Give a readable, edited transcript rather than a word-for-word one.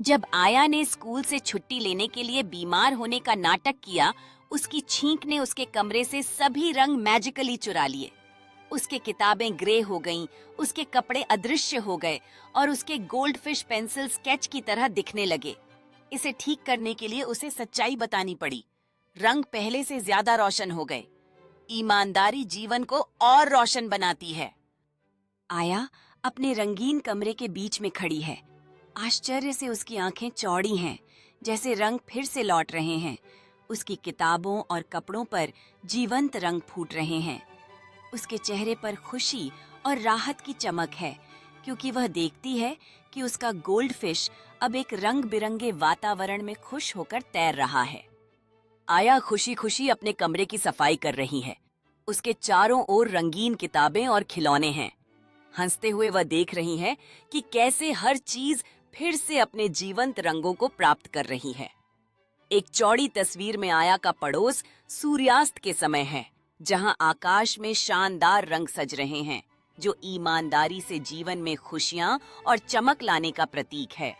जब आया ने स्कूल से छुट्टी लेने के लिए बीमार होने का नाटक किया, उसकी छींक ने उसके कमरे से सभी रंग मैजिकली चुरा लिए। उसके किताबें ग्रे हो गईं, उसके कपड़े अदृश्य हो गए और उसके गोल्डफिश पेंसिल स्केच की तरह दिखने लगे। इसे ठीक करने के लिए उसे सच्चाई बतानी पड़ी। रंग पहले से ज्यादा रोशन हो गए। ईमानदारी जीवन को और रोशन बनाती है। आया अपने रंगीन कमरे के बीच में खड़ी है। आश्चर्य से उसकी आंखें चौड़ी हैं, जैसे रंग फिर से लौट रहे हैं। उसकी किताबों और कपड़ों पर जीवंत रंग फूट रहे हैं। उसके चेहरे पर खुशी और राहत की चमक है, क्योंकि वह देखती है कि उसका गोल्डफिश अब एक रंग बिरंगे वातावरण में खुश होकर तैर रहा है। आया खुशी खुशी अपने कमरे की सफाई कर रही है। उसके चारों ओर रंगीन किताबें और खिलौने हैं। हंसते हुए वह देख रही है कि कैसे हर चीज फिर से अपने जीवंत रंगों को प्राप्त कर रही है। एक चौड़ी तस्वीर में आया का पड़ोस सूर्यास्त के समय है, जहां आकाश में शानदार रंग सज रहे हैं, जो ईमानदारी से जीवन में खुशियां और चमक लाने का प्रतीक है।